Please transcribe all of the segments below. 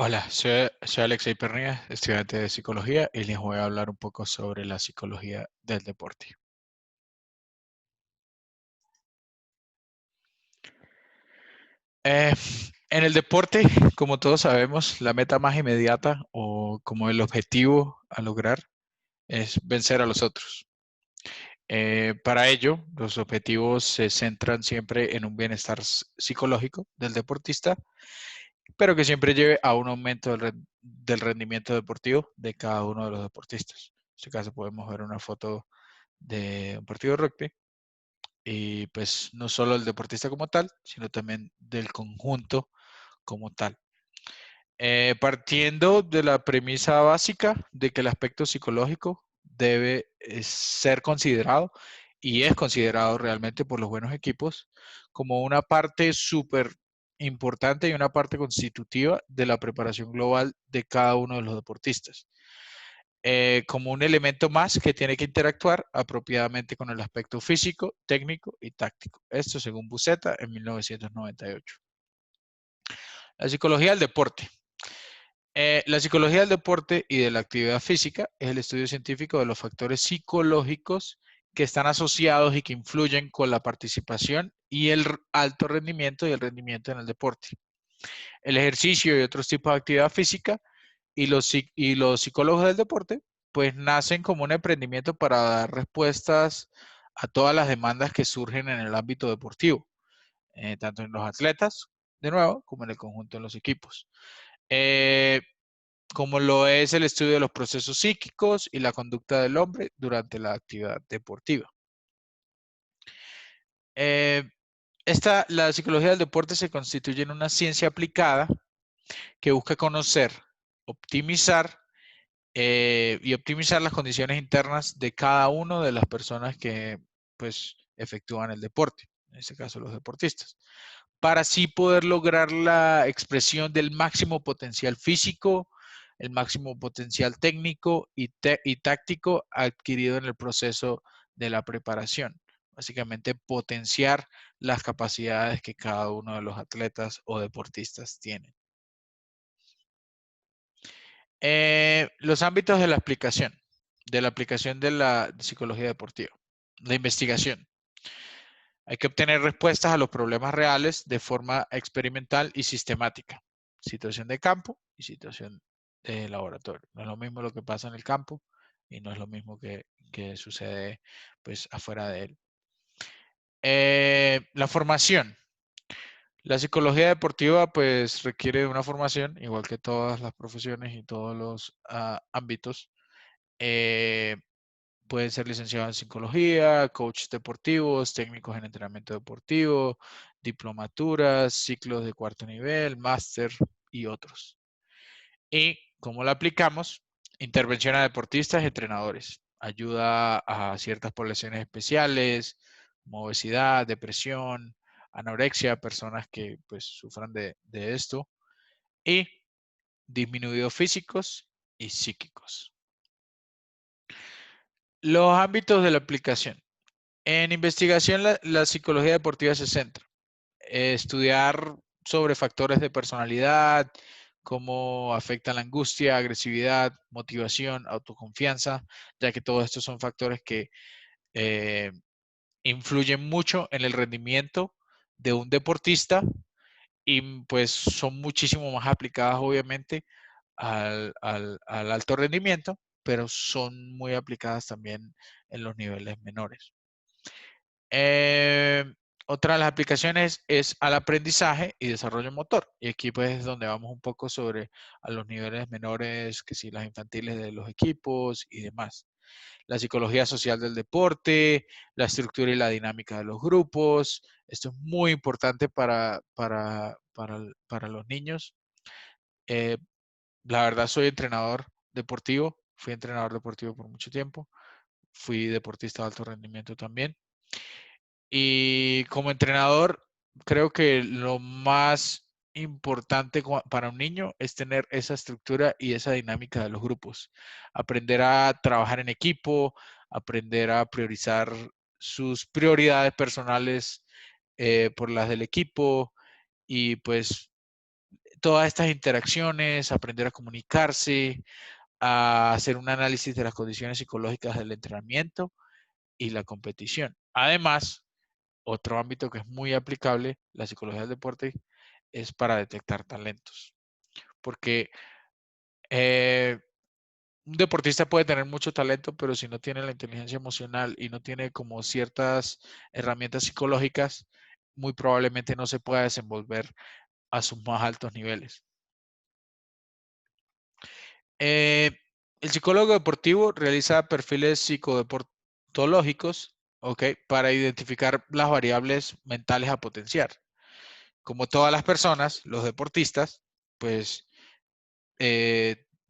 Hola, soy Alexei Pernilla, estudiante de psicología, y les voy a hablar un poco sobre la psicología del deporte. Eh, en el deporte, como todos sabemos, la meta más inmediata o como el objetivo a lograr es vencer a los otros. Para ello, los objetivos se centran siempre en un bienestar psicológico del deportista, pero que siempre lleve a un aumento del rendimiento deportivo de cada uno de los deportistas. En este caso podemos ver una foto de un partido de rugby y pues no solo el deportista como tal, sino también del conjunto como tal. Partiendo de la premisa básica de que el aspecto psicológico debe ser considerado y es considerado realmente por los buenos equipos como una parte súper importante y una parte constitutiva de la preparación global de cada uno de los deportistas. Como un elemento más que tiene que interactuar apropiadamente con el aspecto físico, técnico y táctico. Esto según Buceta en 1998. La psicología del deporte. La psicología del deporte y de la actividad física es el estudio científico de los factores psicológicos que están asociados y que influyen con la participación y el alto rendimiento y el rendimiento en el deporte. El ejercicio y otros tipos de actividad física y los psicólogos del deporte pues nacen como un emprendimiento para dar respuestas a todas las demandas que surgen en el ámbito deportivo, tanto en los atletas, de nuevo, como en el conjunto de los equipos. Eh, como lo es el estudio de los procesos psíquicos y la conducta del hombre durante la actividad deportiva. Eh, la psicología del deporte se constituye en una ciencia aplicada que busca conocer, optimizar y optimizar las condiciones internas de cada una de las personas que pues efectúan el deporte, en este caso los deportistas, para así poder lograr la expresión del máximo potencial físico, el máximo potencial técnico y táctico adquirido en el proceso de la preparación. Básicamente potenciar las capacidades que cada uno de los atletas o deportistas tienen. Los ámbitos de la aplicación de la psicología deportiva, la investigación. Hay que obtener respuestas a los problemas reales de forma experimental y sistemática. Situación de campo y situación de laboratorio. No es lo mismo lo que pasa en el campo y no es lo mismo que sucede pues afuera de él. La formación. La psicología deportiva pues requiere de una formación, igual que todas las profesiones y todos los ámbitos. Eh, Pueden ser licenciados en psicología, coaches deportivos, técnicos en entrenamiento deportivo, diplomaturas, ciclos de cuarto nivel, máster y otros. ¿Y cómo la aplicamos? Intervención a deportistas y entrenadores. Ayuda a ciertas poblaciones especiales, como obesidad, depresión, anorexia, personas que pues sufran de esto, y disminuidos físicos y psíquicos. Los ámbitos de la aplicación. En investigación, la psicología deportiva se centra en estudiar sobre factores de personalidad, cómo afectan la angustia, agresividad, motivación, autoconfianza, ya que todos estos son factores que eh, influyen mucho en el rendimiento de un deportista y pues son muchísimo más aplicadas obviamente al alto rendimiento, pero son muy aplicadas también en los niveles menores. Eh, Otra de las aplicaciones es al aprendizaje y desarrollo motor. Y aquí pues es donde vamos un poco sobre a los niveles menores, que sí, las infantiles de los equipos y demás. La psicología social del deporte, la estructura y la dinámica de los grupos. Esto es muy importante para los niños. Eh, la verdad soy entrenador deportivo, fui entrenador deportivo por mucho tiempo, fui deportista de alto rendimiento también. Y como entrenador, creo que lo más importante para un niño es tener esa estructura y esa dinámica de los grupos. Aprender a trabajar en equipo, aprender a priorizar sus prioridades personales por las del equipo y pues todas estas interacciones, aprender a comunicarse, a hacer un análisis de las condiciones psicológicas del entrenamiento y la competición. Además, otro ámbito que es muy aplicable, la psicología del deporte, es para detectar talentos. Porque eh, un deportista puede tener mucho talento, pero si no tiene la inteligencia emocional y no tiene como ciertas herramientas psicológicas, muy probablemente no se pueda desenvolver a sus más altos niveles. Eh, el psicólogo deportivo realiza perfiles psicodeportológicos, ¿ok? Para identificar las variables mentales a potenciar. Como todas las personas, los deportistas, pues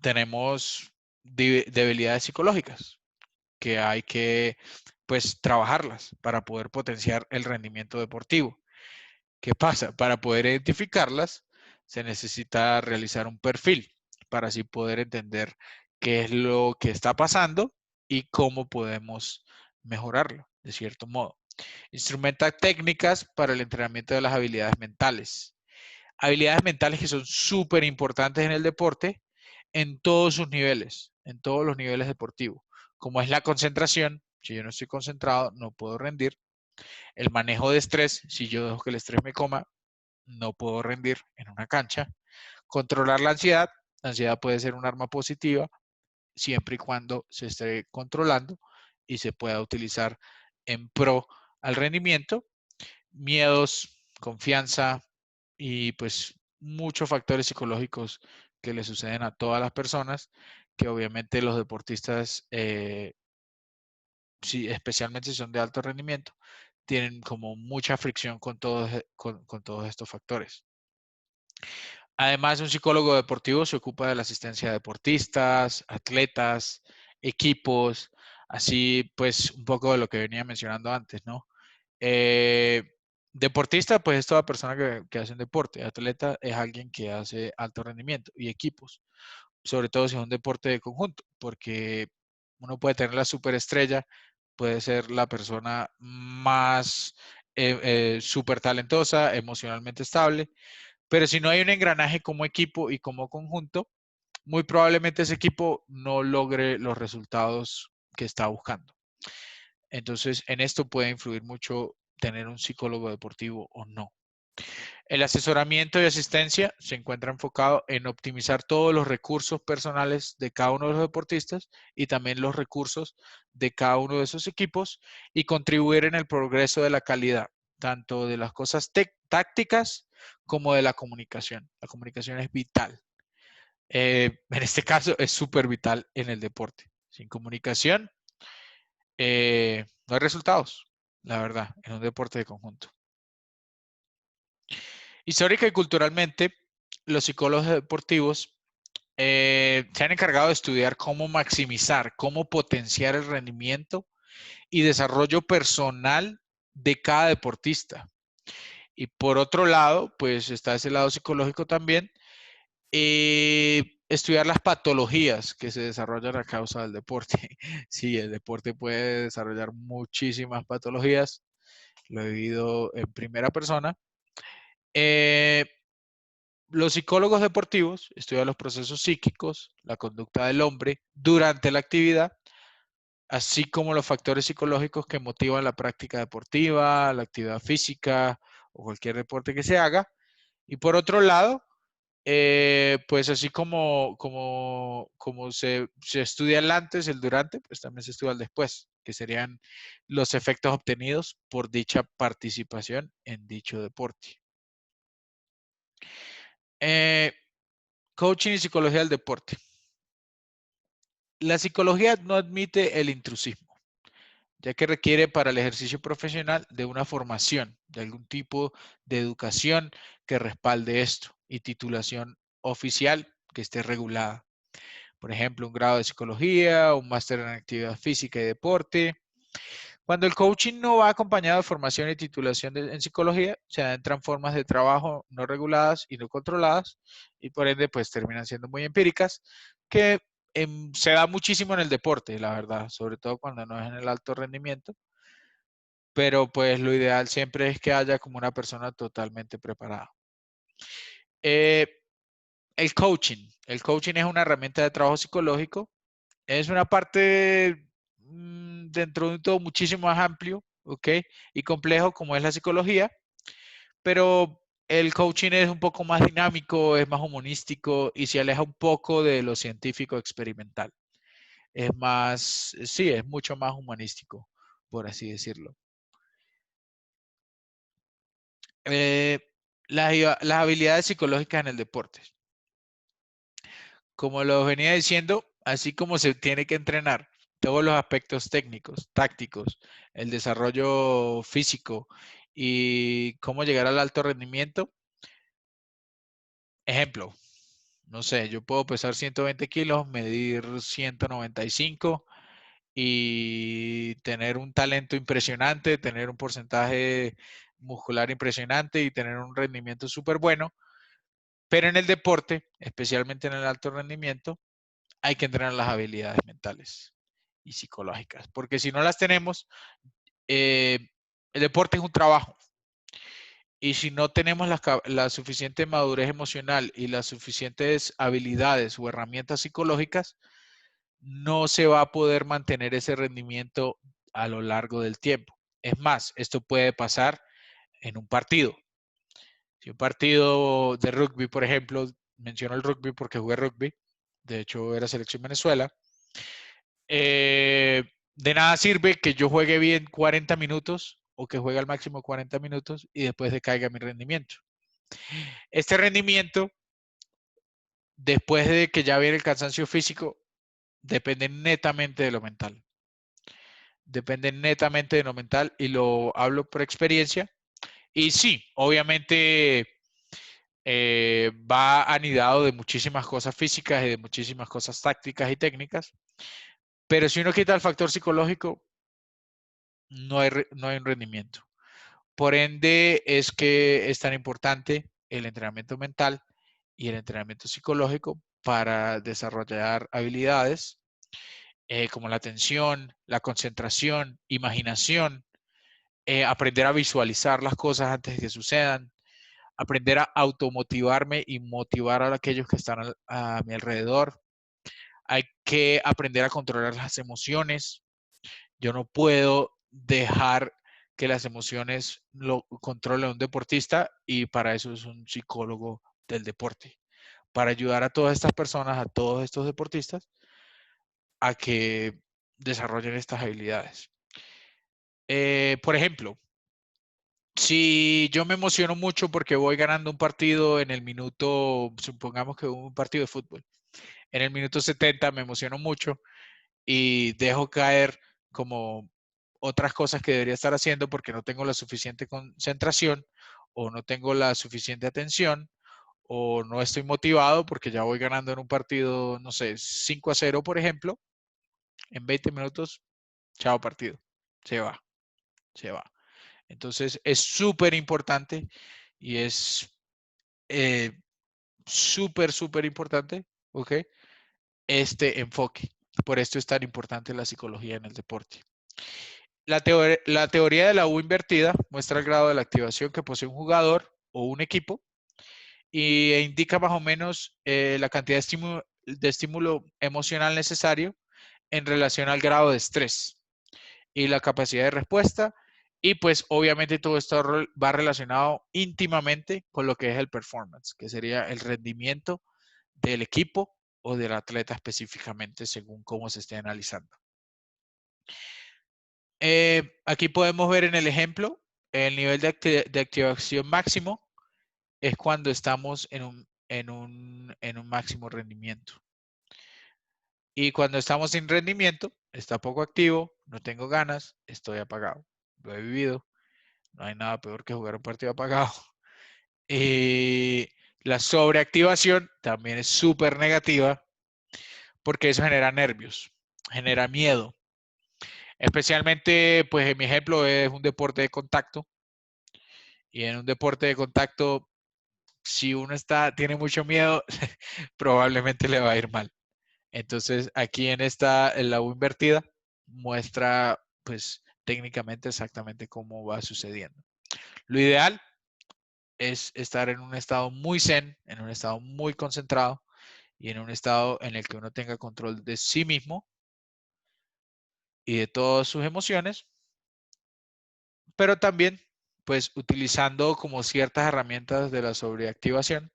tenemos debilidades psicológicas que hay que pues trabajarlas para poder potenciar el rendimiento deportivo. ¿Qué pasa? Para poder identificarlas se necesita realizar un perfil para así poder entender qué es lo que está pasando y cómo podemos mejorarlo de cierto modo. Instrumenta técnicas para el entrenamiento de las habilidades mentales. Habilidades mentales que son súper importantes en el deporte en todos sus niveles, en todos los niveles deportivos, como es la concentración. Si yo no estoy concentrado, no puedo rendir. El manejo de estrés, si yo dejo que el estrés me coma, no puedo rendir en una cancha. Controlar la ansiedad. La ansiedad puede ser un arma positiva siempre y cuando se esté controlando y se pueda utilizar en pro al rendimiento. Miedos, confianza y pues muchos factores psicológicos que le suceden a todas las personas, que obviamente los deportistas, sí, especialmente si son de alto rendimiento, tienen como mucha fricción con todos estos factores. Además, un psicólogo deportivo se ocupa de la asistencia a deportistas, atletas, equipos, así pues un poco de lo que venía mencionando antes, ¿no? Eh, Deportista, pues es toda persona que hace un deporte. Atleta es alguien que hace alto rendimiento y equipos, sobre todo si es un deporte de conjunto, porque uno puede tener la superestrella, puede ser la persona más súper talentosa, emocionalmente estable, pero si no hay un engranaje como equipo y como conjunto, muy probablemente ese equipo no logre los resultados que está buscando. Entonces, en esto puede influir mucho tener un psicólogo deportivo o no. El asesoramiento y asistencia se encuentra enfocado en optimizar todos los recursos personales de cada uno de los deportistas y también los recursos de cada uno de esos equipos y contribuir en el progreso de la calidad, tanto de las cosas tácticas como de la comunicación. La comunicación es vital. En este caso es súper vital en el deporte. Sin comunicación no hay resultados, la verdad, en un deporte de conjunto. Histórica y culturalmente, los psicólogos deportivos se han encargado de estudiar cómo maximizar, cómo potenciar el rendimiento y desarrollo personal de cada deportista. Y por otro lado, pues está ese lado psicológico también, estudiar las patologías que se desarrollan a causa del deporte. Sí, el deporte puede desarrollar muchísimas patologías, lo he vivido en primera persona. Eh, los psicólogos deportivos estudian los procesos psíquicos, la conducta del hombre durante la actividad, así como los factores psicológicos que motivan la práctica deportiva, la actividad física o cualquier deporte que se haga. Y por otro lado, pues así como se estudia el antes, el durante, pues también se estudia el después, que serían los efectos obtenidos por dicha participación en dicho deporte. Eh, Coaching y psicología del deporte. La psicología no admite el intrusismo, ya que requiere para el ejercicio profesional de una formación, de algún tipo de educación que respalde esto y titulación oficial que esté regulada. Por ejemplo, un grado de psicología, un máster en actividad física y deporte. Cuando el coaching no va acompañado de formación y titulación en psicología, se adentran formas de trabajo no reguladas y no controladas y por ende pues terminan siendo muy empíricas, que se da muchísimo en el deporte, la verdad, sobre todo cuando no es en el alto rendimiento, pero pues lo ideal siempre es que haya como una persona totalmente preparada. El coaching. El coaching es una herramienta de trabajo psicológico. Es una parte dentro de un todo muchísimo más amplio, ¿ok? Y complejo como es la psicología, pero el coaching es un poco más dinámico, es más humanístico y se aleja un poco de lo científico experimental. Es más, sí, es mucho más humanístico, por así decirlo. Eh, las habilidades psicológicas en el deporte. Como lo venía diciendo, así como se tiene que entrenar todos los aspectos técnicos, tácticos, el desarrollo físico y cómo llegar al alto rendimiento. Ejemplo, no sé, yo puedo pesar 120 kilos, medir 195 y tener un talento impresionante, tener un porcentaje muscular impresionante y tener un rendimiento súper bueno. Pero en el deporte, especialmente en el alto rendimiento, hay que entrenar las habilidades mentales y psicológicas, porque si no las tenemos, eh, el deporte es un trabajo. Y si no tenemos la suficiente madurez emocional y las suficientes habilidades o herramientas psicológicas, no se va a poder mantener ese rendimiento a lo largo del tiempo. Es más, esto puede pasar en un partido. Si un partido de rugby, por ejemplo, menciono el rugby porque jugué rugby, de hecho era selección Venezuela, de nada sirve que yo juegue bien 40 minutos o que juegue al máximo 40 minutos y después decaiga mi rendimiento. Este rendimiento, después de que ya viene el cansancio físico, depende netamente de lo mental. Depende netamente de lo mental y lo hablo por experiencia. Y sí, obviamente va anidado de muchísimas cosas físicas y de muchísimas cosas tácticas y técnicas, pero si uno quita el factor psicológico, no hay un rendimiento. Por ende, es que es tan importante el entrenamiento mental y el entrenamiento psicológico para desarrollar habilidades como la atención, la concentración, imaginación, aprender a visualizar las cosas antes de que sucedan, aprender a automotivarme y motivar a aquellos que están a mi alrededor. Hay que aprender a controlar las emociones. Yo no puedo dejar que las emociones lo controle un deportista y para eso es un psicólogo del deporte, para ayudar a todas estas personas, a todos estos deportistas, a que desarrollen estas habilidades. Por ejemplo, si yo me emociono mucho porque voy ganando un partido en el minuto, supongamos que un partido de fútbol, en el minuto 70 me emociono mucho y dejo caer como otras cosas que debería estar haciendo porque no tengo la suficiente concentración o no tengo la suficiente atención o no estoy motivado porque ya voy ganando en un partido, no sé, 5-0, por ejemplo, en 20 minutos, chao partido, se va, se va. Entonces es súper importante y es eh, súper importante, ¿ok? Este enfoque. Por esto es tan importante la psicología en el deporte. La teoría de la U invertida muestra el grado de la activación que posee un jugador o un equipo e indica más o menos la cantidad de estímulo emocional necesario en relación al grado de estrés y la capacidad de respuesta. Y pues obviamente todo esto va relacionado íntimamente con lo que es el performance, que sería el rendimiento del equipo o del atleta específicamente según cómo se esté analizando. Aquí podemos ver en el ejemplo el nivel de activación máximo es cuando estamos en un máximo rendimiento. Y cuando estamos sin rendimiento, está poco activo, no tengo ganas, estoy apagado. Lo he vivido, no hay nada peor que jugar un partido apagado. Y la sobreactivación también es súper negativa porque eso genera nervios, genera miedo. Especialmente, pues en mi ejemplo es un deporte de contacto. Y en un deporte de contacto, si uno tiene mucho miedo, probablemente le va a ir mal. Entonces, aquí en la U invertida, muestra, pues, técnicamente exactamente cómo va sucediendo. Lo ideal es estar en un estado muy zen, en un estado muy concentrado y en un estado en el que uno tenga control de sí mismo y de todas sus emociones, pero también pues utilizando como ciertas herramientas de la sobreactivación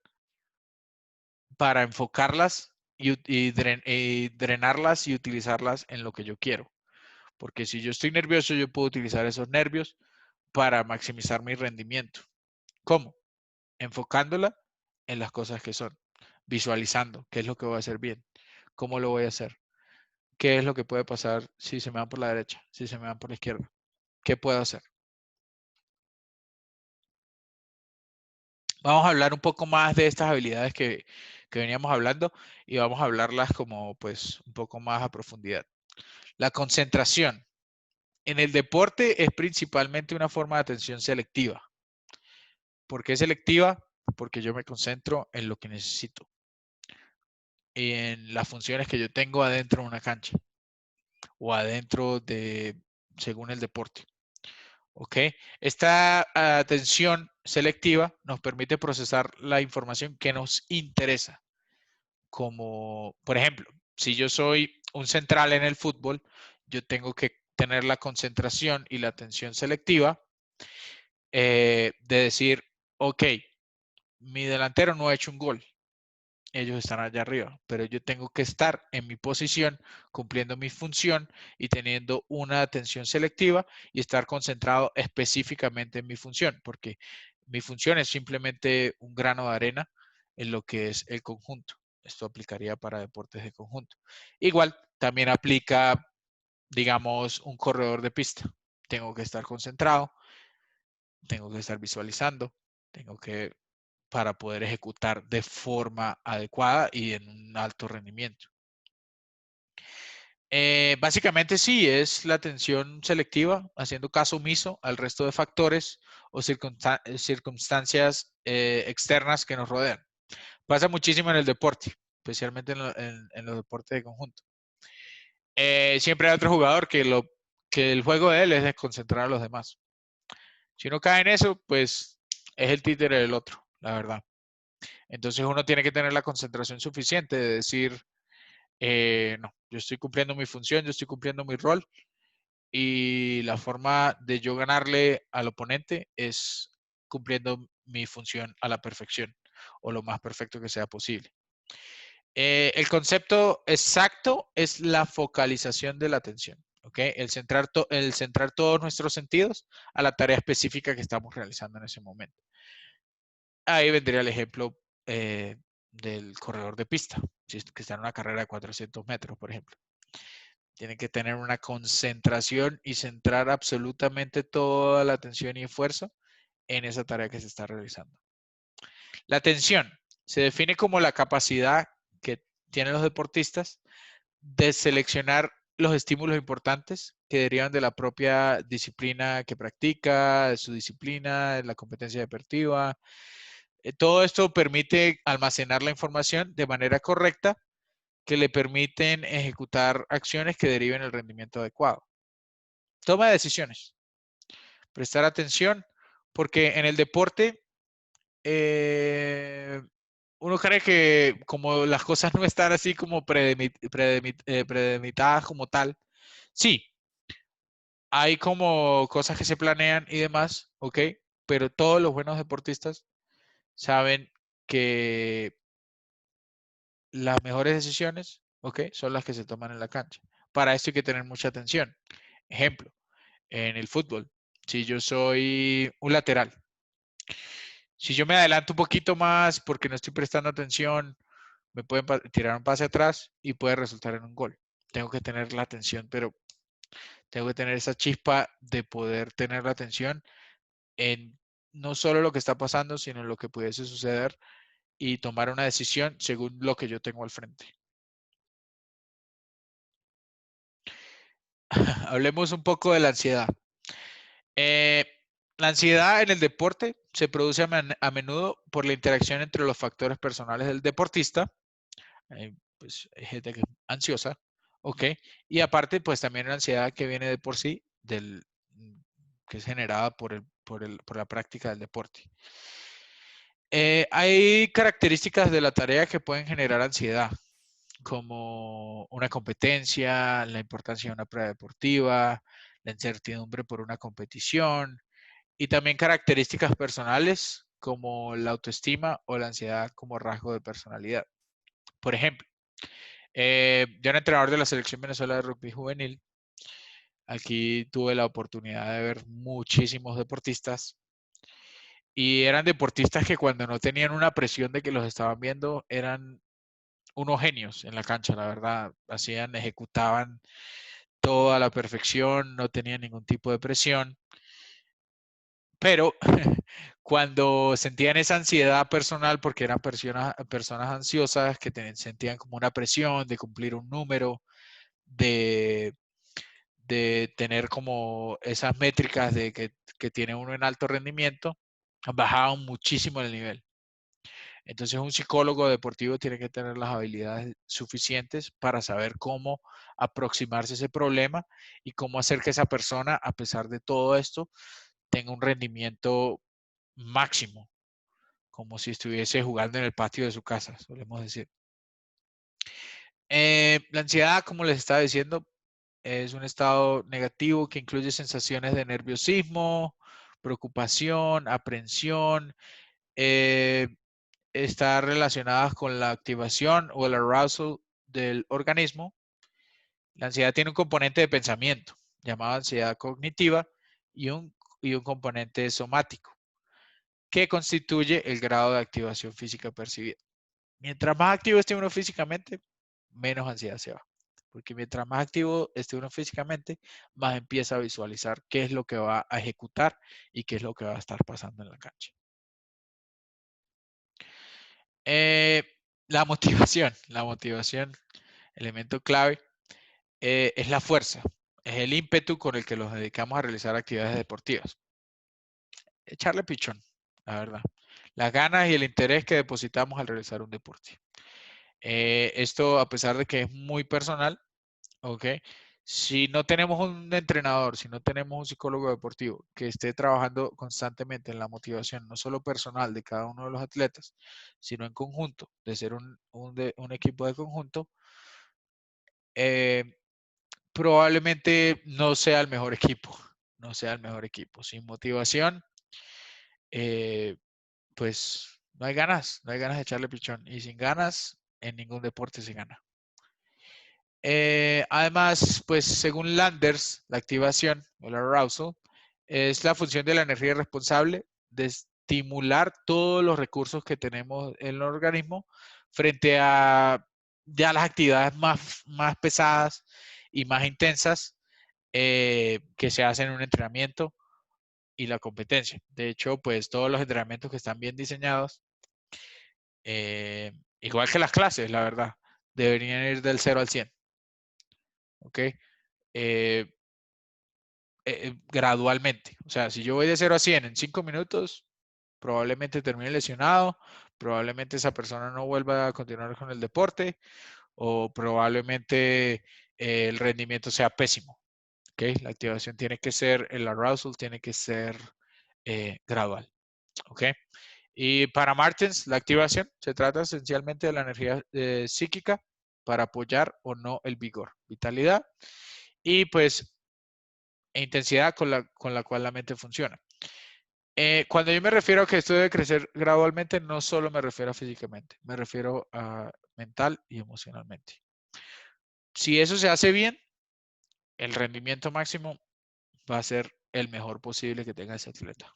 para enfocarlas y drenarlas y utilizarlas en lo que yo quiero. Porque si yo estoy nervioso, yo puedo utilizar esos nervios para maximizar mi rendimiento. ¿Cómo? Enfocándola en las cosas que son, visualizando qué es lo que voy a hacer bien, cómo lo voy a hacer, qué es lo que puede pasar si se me van por la derecha, si se me van por la izquierda, qué puedo hacer. Vamos a hablar un poco más de estas habilidades que veníamos hablando y vamos a hablarlas como pues un poco más a profundidad. La concentración. En el deporte es principalmente una forma de atención selectiva. ¿Por qué selectiva? Porque yo me concentro en lo que necesito y en las funciones que yo tengo adentro de una cancha o adentro de, según el deporte. ¿Ok? Esta atención selectiva nos permite procesar la información que nos interesa. Como, por ejemplo, si yo soy un central en el fútbol, yo tengo que tener la concentración y la atención selectiva de decir, ok, mi delantero no ha hecho un gol, ellos están allá arriba, pero yo tengo que estar en mi posición, cumpliendo mi función y teniendo una atención selectiva y estar concentrado específicamente en mi función, porque mi función es simplemente un grano de arena en lo que es el conjunto. Esto aplicaría para deportes de conjunto. Igual, también aplica, digamos, un corredor de pista. Tengo que estar concentrado, tengo que estar visualizando, tengo que para poder ejecutar de forma adecuada y en un alto rendimiento. Básicamente sí, es la atención selectiva, haciendo caso omiso al resto de factores o circunstancias externas que nos rodean. Pasa muchísimo en el deporte, especialmente en los deportes de conjunto. Siempre hay otro jugador que el juego de él es desconcentrar a los demás. Si uno cae en eso, pues es el títere del otro, la verdad. Entonces uno tiene que tener la concentración suficiente de decir, no, yo estoy cumpliendo mi función, yo estoy cumpliendo mi rol y la forma de yo ganarle al oponente es cumpliendo mi función a la perfección o lo más perfecto que sea posible. El concepto exacto es la focalización de la atención, ¿ok? El centrar todos nuestros sentidos a la tarea específica que estamos realizando en ese momento. Ahí vendría el ejemplo del corredor de pista, si es que está en una carrera de 400 metros, por ejemplo. Tiene que tener una concentración y centrar absolutamente toda la atención y esfuerzo en esa tarea que se está realizando. La atención se define como la capacidad que tienen los deportistas de seleccionar los estímulos importantes que derivan de la propia disciplina que practica, de su disciplina, de la competencia deportiva. Todo esto permite almacenar la información de manera correcta que le permiten ejecutar acciones que deriven el rendimiento adecuado. Toma de decisiones, prestar atención, porque en el deporte uno cree que como las cosas no están así como predemitadas como tal, sí, hay como cosas que se planean y demás, ¿ok? Pero todos los buenos deportistas saben que las mejores decisiones, ¿ok? Son las que se toman en la cancha. Para esto hay que tener mucha atención. Ejemplo, en el fútbol, si yo soy un lateral, si yo me adelanto un poquito más porque no estoy prestando atención, me pueden tirar un pase atrás y puede resultar en un gol. Tengo que tener la atención, pero tengo que tener esa chispa de poder tener la atención en no solo lo que está pasando, sino en lo que pudiese suceder y tomar una decisión según lo que yo tengo al frente. Hablemos un poco de la ansiedad. Eh, la ansiedad en el deporte se produce a menudo por la interacción entre los factores personales del deportista, pues hay gente que es ansiosa, ¿ok? Y aparte, pues también la ansiedad que viene de por sí, que es generada por la práctica del deporte. Hay características de la tarea que pueden generar ansiedad, como una competencia, la importancia de una prueba deportiva, la incertidumbre por una competición y también características personales como la autoestima o la ansiedad como rasgo de personalidad. Por ejemplo, yo era entrenador de la Selección Venezuela de Rugby Juvenil. Aquí tuve la oportunidad de ver muchísimos deportistas y eran deportistas que cuando no tenían una presión de que los estaban viendo eran unos genios en la cancha, la verdad. Ejecutaban todo a la perfección, no tenían ningún tipo de presión. Pero cuando sentían esa ansiedad personal, porque eran personas ansiosas que sentían como una presión de cumplir un número, de, de tener como esas métricas que tiene uno en alto rendimiento, bajaban muchísimo el nivel. Entonces un psicólogo deportivo tiene que tener las habilidades suficientes para saber cómo aproximarse a ese problema y cómo hacer que esa persona, a pesar de todo esto, tenga un rendimiento máximo, como si estuviese jugando en el patio de su casa, solemos decir. La ansiedad, como les estaba diciendo, es un estado negativo que incluye sensaciones de nerviosismo, preocupación, aprensión, eh, está relacionadas con la activación o el arousal del organismo. La ansiedad tiene un componente de pensamiento llamado ansiedad cognitiva y un componente somático que constituye el grado de activación física percibida. Mientras más activo esté uno físicamente, menos ansiedad se va. Porque mientras más activo esté uno físicamente, más empieza a visualizar qué es lo que va a ejecutar y qué es lo que va a estar pasando en la cancha. Eh, la motivación, elemento clave, es la fuerza, es el ímpetu con el que nos dedicamos a realizar actividades deportivas. Echarle pichón, la verdad. Las ganas y el interés que depositamos al realizar un deporte. Esto, a pesar de que es muy personal, ¿ok? Si no tenemos un entrenador, si no tenemos un psicólogo deportivo que esté trabajando constantemente en la motivación, no solo personal de cada uno de los atletas, sino en conjunto, de ser un equipo de conjunto, eh, probablemente no sea el mejor equipo, no sea el mejor equipo. Sin motivación, eh, pues no hay ganas de echarle pichón. Y sin ganas, en ningún deporte se gana. Además, pues según Landers, la activación o el arousal es la función de la energía responsable de estimular todos los recursos que tenemos en el organismo frente a ya las actividades más pesadas y más intensas que se hacen en un entrenamiento y la competencia. De hecho, pues todos los entrenamientos que están bien diseñados, eh, igual que las clases, la verdad, deberían ir del 0 al 100. ¿Ok? Gradualmente. O sea, si yo voy de 0 a 100 en 5 minutos, probablemente termine lesionado, probablemente esa persona no vuelva a continuar con el deporte o probablemente el rendimiento sea pésimo. ¿Okay? La activación tiene que ser, el arousal tiene que ser gradual. ¿Okay? Y para Martens, la activación se trata esencialmente de la energía psíquica para apoyar o no el vigor, vitalidad y pues intensidad con la cual la mente funciona. Cuando yo me refiero a que esto debe crecer gradualmente, no solo me refiero a físicamente, me refiero a mental y emocionalmente. Si eso se hace bien, el rendimiento máximo va a ser el mejor posible que tenga ese atleta.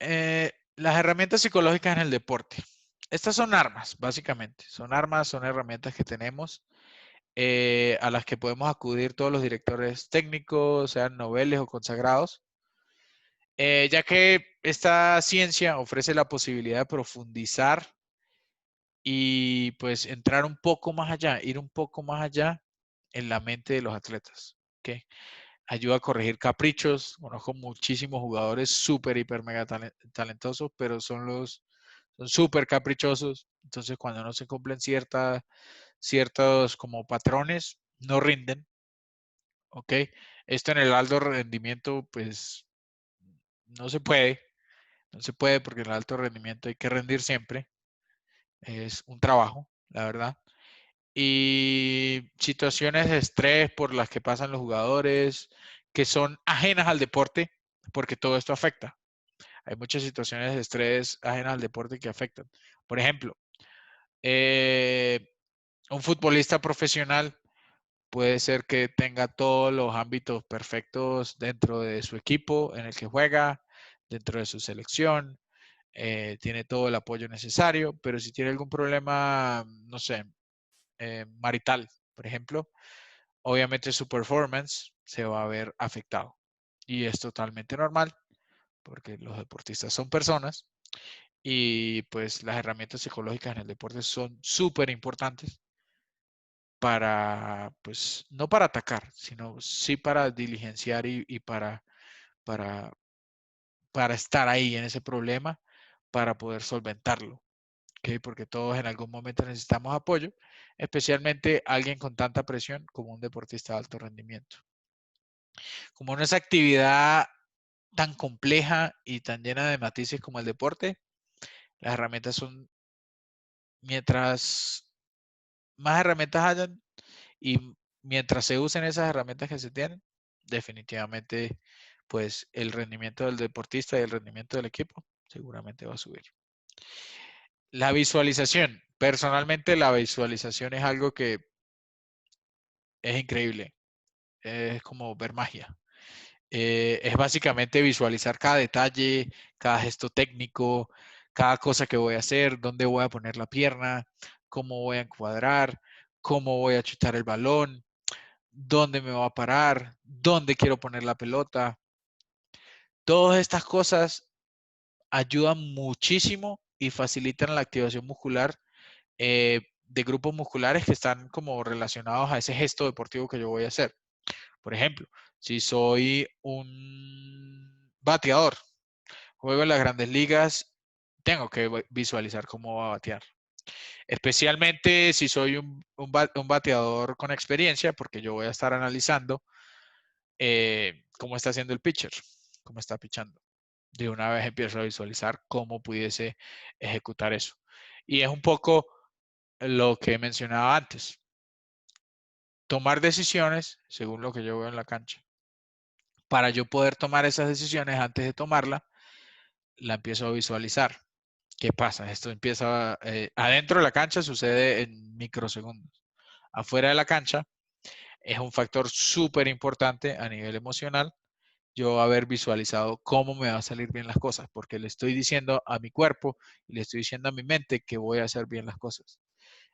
Las herramientas psicológicas en el deporte. Estas son armas, básicamente. Son armas, son herramientas que tenemos a las que podemos acudir todos los directores técnicos, sean noveles o consagrados, ya que esta ciencia ofrece la posibilidad de profundizar y pues entrar un poco más allá, ir un poco más allá en la mente de los atletas. ¿Okay? Ayuda a corregir caprichos. Conozco muchísimos jugadores súper, hiper, mega talentosos, pero son súper caprichosos. Entonces, cuando no se cumplen ciertos como patrones, no rinden. ¿Ok? Esto en el alto rendimiento, pues no se puede. No se puede porque en el alto rendimiento hay que rendir siempre. Es un trabajo, la verdad. Y situaciones de estrés por las que pasan los jugadores que son ajenas al deporte, porque todo esto afecta. Hay muchas situaciones de estrés ajenas al deporte que afectan. Por ejemplo, eh, un futbolista profesional puede ser que tenga todos los ámbitos perfectos dentro de su equipo en el que juega, dentro de su selección, tiene todo el apoyo necesario, pero si tiene algún problema, no sé, marital, por ejemplo, obviamente su performance se va a ver afectado. Y es totalmente normal porque los deportistas son personas y pues las herramientas psicológicas en el deporte son súper importantes para, pues, no para atacar, sino sí para diligenciar y para, para estar ahí en ese problema, para poder solventarlo. ¿Okay? Porque todos en algún momento necesitamos apoyo, especialmente alguien con tanta presión como un deportista de alto rendimiento. Como no es actividad tan compleja y tan llena de matices como el deporte, las herramientas son, mientras más herramientas hayan y mientras se usen esas herramientas que se tienen, definitivamente, pues el rendimiento del deportista y el rendimiento del equipo seguramente va a subir. La visualización. Personalmente, la visualización es algo que es increíble. Es como ver magia. Es básicamente visualizar cada detalle, cada gesto técnico, cada cosa que voy a hacer, dónde voy a poner la pierna, cómo voy a encuadrar, cómo voy a chutar el balón, dónde me va a parar, dónde quiero poner la pelota. Todas estas cosas ayudan muchísimo y facilitan la activación muscular de grupos musculares que están como relacionados a ese gesto deportivo que yo voy a hacer. Por ejemplo, si soy un bateador, juego en las grandes ligas, tengo que visualizar cómo va a batear. Especialmente si soy un bateador con experiencia, porque yo voy a estar analizando cómo está haciendo el pitcher, cómo está pitchando. De una vez empiezo a visualizar cómo pudiese ejecutar eso. Y es un poco lo que mencionaba antes. Tomar decisiones según lo que yo veo en la cancha. Para yo poder tomar esas decisiones antes de tomarla, la empiezo a visualizar. ¿Qué pasa? Esto empieza adentro de la cancha, sucede en microsegundos. Afuera de la cancha es un factor súper importante a nivel emocional yo haber visualizado cómo me va a salir bien las cosas, porque le estoy diciendo a mi cuerpo y le estoy diciendo a mi mente que voy a hacer bien las cosas.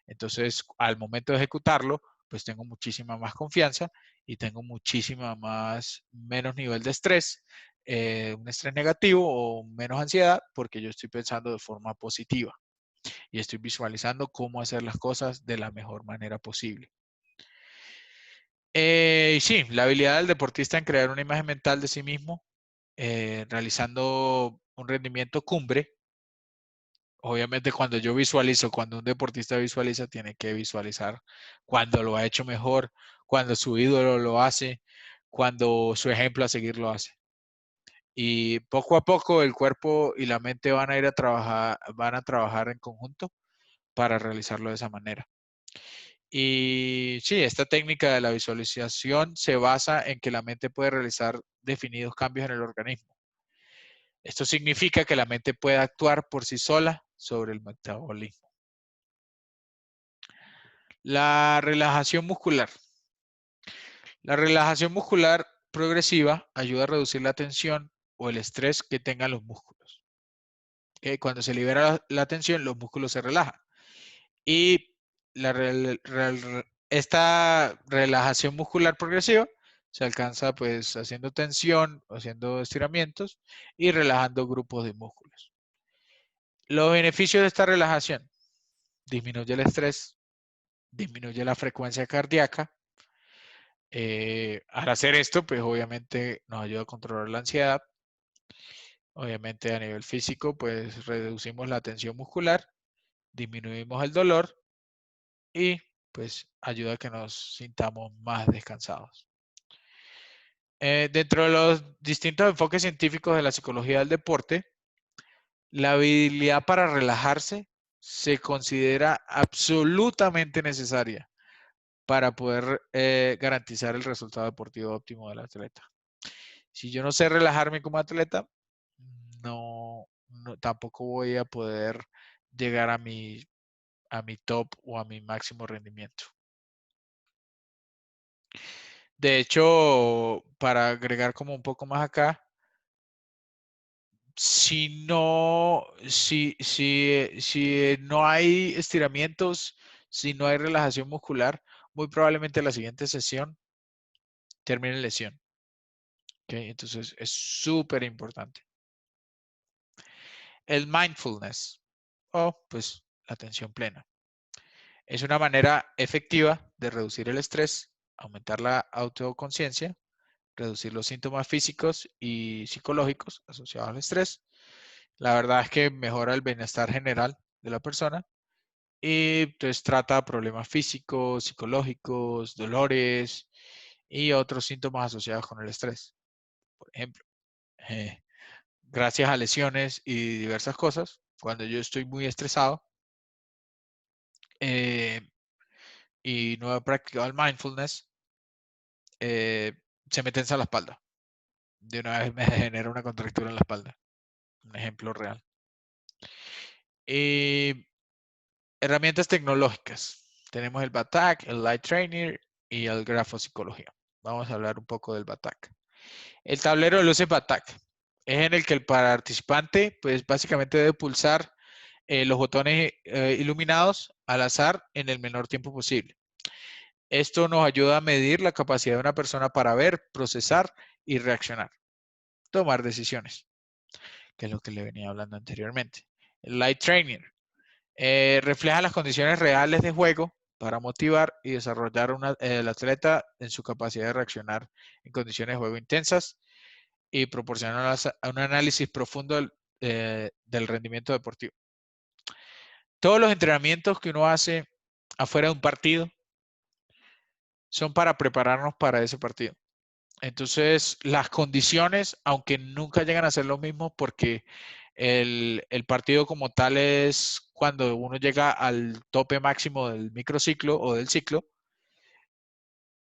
Entonces, al momento de ejecutarlo, pues tengo muchísima más confianza y tengo muchísima más, menos nivel de estrés, un estrés negativo o menos ansiedad, porque yo estoy pensando de forma positiva y estoy visualizando cómo hacer las cosas de la mejor manera posible. Sí, la habilidad del deportista en crear una imagen mental de sí mismo, realizando un rendimiento cumbre. Obviamente cuando yo visualizo, cuando un deportista visualiza, tiene que visualizar cuando lo ha hecho mejor, cuando su ídolo lo hace, cuando su ejemplo a seguir lo hace. Y poco a poco el cuerpo y la mente van a trabajar en conjunto para realizarlo de esa manera. Y sí, esta técnica de la visualización se basa en que la mente puede realizar definidos cambios en el organismo. Esto significa que la mente puede actuar por sí sola sobre el metabolismo. La relajación muscular. La relajación muscular progresiva ayuda a reducir la tensión o el estrés que tengan los músculos. Cuando se libera la tensión, los músculos se relajan. Y esta relajación muscular progresiva se alcanza pues haciendo tensión, haciendo estiramientos y relajando grupos de músculos. Los beneficios de esta relajación: disminuye el estrés, disminuye la frecuencia cardíaca. Al hacer esto, pues obviamente nos ayuda a controlar la ansiedad. Obviamente a nivel físico, pues reducimos la tensión muscular, disminuimos el dolor y pues ayuda a que nos sintamos más descansados. Dentro de los distintos enfoques científicos de la psicología del deporte, La habilidad para relajarse se considera absolutamente necesaria para poder garantizar el resultado deportivo óptimo del atleta. Si yo no sé relajarme como atleta, tampoco voy a poder llegar a mi top o a mi máximo rendimiento. De hecho, para agregar como un poco más acá, si no hay estiramientos, si no hay relajación muscular, muy probablemente la siguiente sesión termine en lesión. ¿Okay? Entonces es súper importante. El mindfulness o pues la atención plena. Es una manera efectiva de reducir el estrés, aumentar la autoconciencia, reducir los síntomas físicos y psicológicos asociados al estrés. La verdad es que mejora el bienestar general de la persona y pues trata problemas físicos, psicológicos, dolores y otros síntomas asociados con el estrés. Por ejemplo, eh, gracias a lesiones y diversas cosas, cuando yo estoy muy estresado eh, y no he practicado el mindfulness, eh, se me tensa la espalda. De una vez me genera una contractura en la espalda. Un ejemplo real. Herramientas tecnológicas. Tenemos el BATAC, el Light Trainer y el Grafopsicología. Vamos a hablar un poco del BATAC. El tablero de luces BATAC es en el que el participante, pues básicamente debe pulsar los botones iluminados al azar en el menor tiempo posible. Esto nos ayuda a medir la capacidad de una persona para ver, procesar y reaccionar. Tomar decisiones, que es lo que le venía hablando anteriormente. El Light Trainer refleja las condiciones reales de juego para motivar y desarrollar el atleta en su capacidad de reaccionar en condiciones de juego intensas y proporcionar un análisis profundo del rendimiento deportivo. Todos los entrenamientos que uno hace afuera de un partido son para prepararnos para ese partido. Entonces, las condiciones, aunque nunca llegan a ser lo mismo, porque el partido como tal es cuando uno llega al tope máximo del microciclo o del ciclo,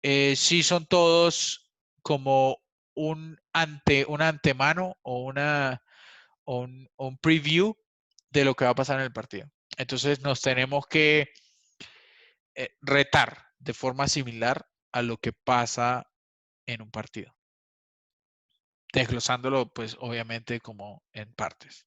sí son todos como un antemano o un preview de lo que va a pasar en el partido. Entonces nos tenemos que retar de forma similar a lo que pasa en un partido, desglosándolo pues obviamente como en partes.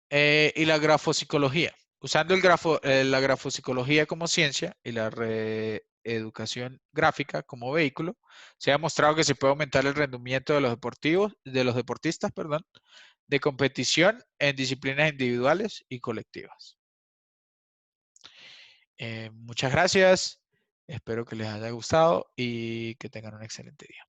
Y la grafopsicología. Usando la grafopsicología como ciencia y la reeducación gráfica como vehículo, se ha demostrado que se puede aumentar el rendimiento de los deportistas, perdón, de competición en disciplinas individuales y colectivas. Muchas gracias. Espero que les haya gustado y que tengan un excelente día.